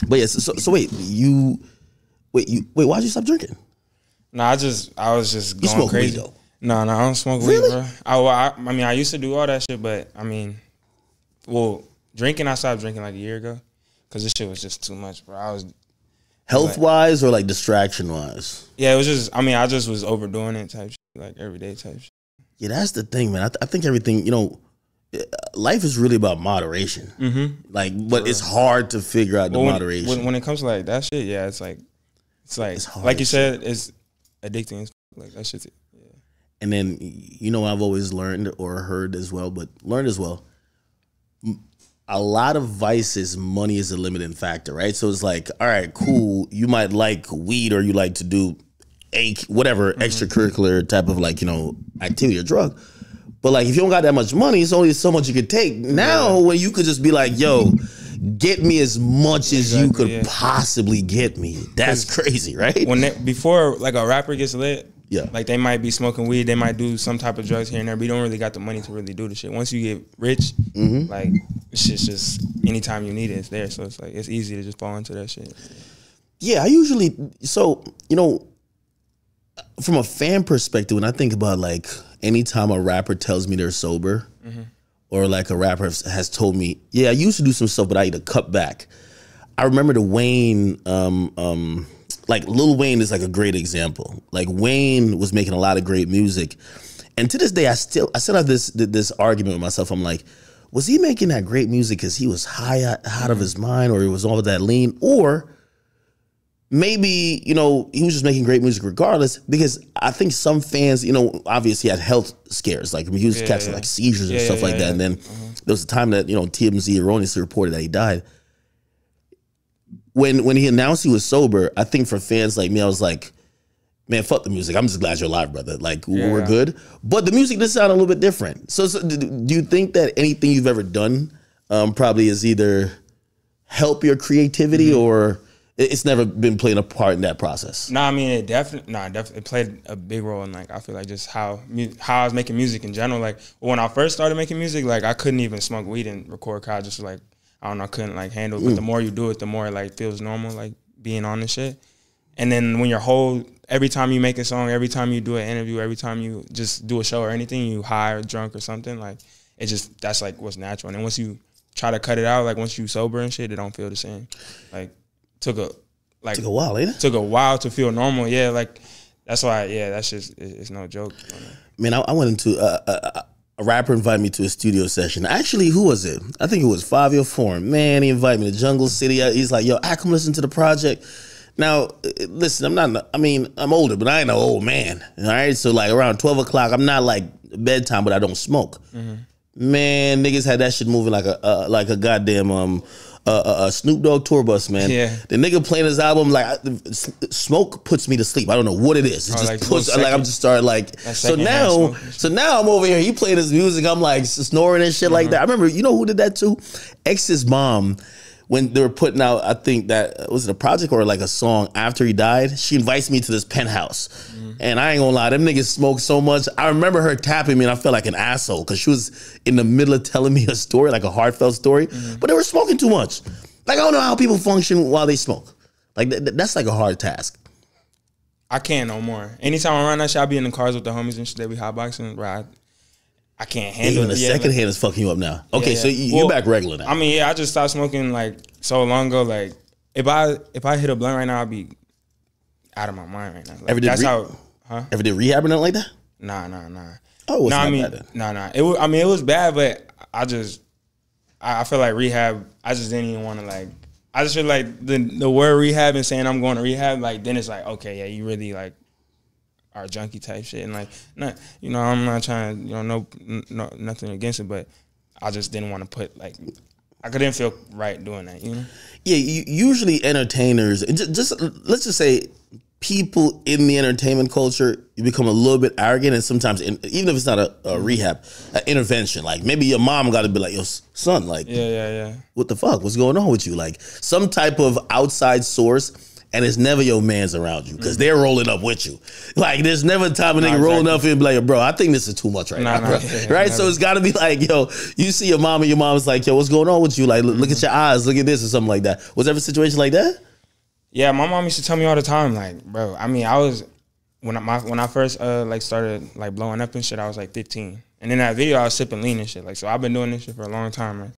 But yeah, so wait, why'd you stop drinking? No, I was just You going smoke crazy. weed though? No, I don't smoke Really? weed, bro. I mean, I used to do all that shit, but I mean, well, drinking, I stopped drinking like a year ago because this shit was just too much, bro. I was Health wise or like distraction wise? Yeah, it was just. I mean, I just was overdoing it type shit, like everyday type shit. Yeah, that's the thing, man. I think everything, life is really about moderation. Like, but it's hard to figure out the moderation. When it comes to like that shit, yeah, it's like hard like you said, it's addicting. Like that shit. Yeah. And then I've always learned or heard as well, but learned as well. A lot of vices, money is a limiting factor, right? So it's like, all right, cool. You might like weed or you like to do whatever extracurricular type of activity or drug. But like, if you don't got that much money, it's only so much you could take. Now, when you could just be like, yo, get me as much as you could possibly get me. That's crazy, right? Before like a rapper gets lit, yeah, like they might be smoking weed, they might do some type of drugs here and there, but you don't really got the money to really do the shit. Once you get rich, like shit's just anytime you need it, it's there. So it's like it's easy to just fall into that shit. Yeah, I usually from a fan perspective, when I think about like anytime a rapper tells me they're sober, or like a rapper has told me, yeah, I used to do some stuff, but I need to cut back. I remember the Wayne, like Lil Wayne is like a great example. Like Wayne was making a lot of great music, and to this day, I still have this argument with myself. I'm like, was he making that great music because he was high out of his mind, or it was all that lean, or maybe, he was just making great music regardless? Because I think some fans, obviously had health scares. Like he was catching like seizures and stuff like that. And then there was a time that, TMZ erroneously reported that he died. When he announced he was sober, I think for fans like me, I was like, man, fuck the music. I'm just glad you're alive, brother. Like, we're good. But the music did sound a little bit different. So do you think that anything you've ever done probably is either help your creativity or it's never been playing a part in that process? No, I mean, it definitely it played a big role in, like, I feel like just how I was making music in general. Like, when I first started making music, like, I couldn't even smoke weed and record, cause I just, like, I don't know, I couldn't, like, handle it. But the more you do it, the more it, like, feels normal, like, being on this shit. And then when every time you make a song, every time you do an interview, every time you just do a show or anything, you high or drunk or something, like, that's, like, what's natural. And then once you try to cut it out, like, once you sober and shit, it don't feel the same. Like, took a while, ain't it? Took a while to feel normal. Yeah, like, that's why, that's just, it's no joke. Man, I went into, a rapper invited me to a studio session. Actually, who was it? I think it was Fabio Foreign. Man, he invited me to Jungle City. He's like, yo, I come listen to the project. Now, listen, I'm older, but I ain't no old man. All right, so like around 12 o'clock, I'm not like bedtime, but I don't smoke. Man, niggas had that shit moving like a goddamn Snoop Dogg tour bus, man. Yeah. The nigga playing his album, like, smoke puts me to sleep. I don't know what it is. It just like puts, like, I'm just started like, so now I'm over here. He playing his music. I'm like snoring and shit like that. I remember, you know who did that too? X's mom. When they were putting out, I think that, was it a project or like a song after he died? She invites me to this penthouse. And I ain't gonna lie, them niggas smoke so much. I remember her tapping me and I felt like an asshole because she was in the middle of telling me a story, like a heartfelt story. But they were smoking too much. Like, I don't know how people function while they smoke. Like, that's like a hard task. I can't no more. Anytime I run that shit, I be in the cars with the homies and shit. They be hotboxing, bro. I can't handle it. Even the second hand is fucking you up now. Okay, so you're back regular now. I mean, I just stopped smoking like so long ago. Like, if I hit a blunt right now, I'd be out of my mind right now. Like, Ever did rehab or nothing like that? Nah. Oh, it's not bad then. Nah. It was bad, but I feel like rehab, I just didn't even want to, like, I just feel like the word rehab and saying I'm going to rehab, like, then it's like, okay, yeah, you really, like, are junkie type shit. And, like, I'm not trying to, no, nothing against it, but I just didn't want to put, like, I couldn't feel right doing that, you know? Yeah, usually entertainers, just let's just say people in the entertainment culture, you become a little bit arrogant, and sometimes, even if it's not a rehab, an intervention, like maybe your mom got to be like, yo, son, like, yeah, what the fuck? What's going on with you? Like, some type of outside source, and it's never your mans around you because they're rolling up with you. Like there's never a time a nigga rolling up and be like, bro, I think this is too much right now, bro. Right? Never. So it's got to be like, yo, you see your mom and your mom's like, yo, what's going on with you? Like, look at your eyes, look at this or something like that. Was there ever a situation like that? Yeah, my mom used to tell me all the time, like, bro. I mean, I was when I first like started like blowing up and shit, I was like 15. And in that video, I was sipping lean and shit. Like, so I've been doing this shit for a long time, man.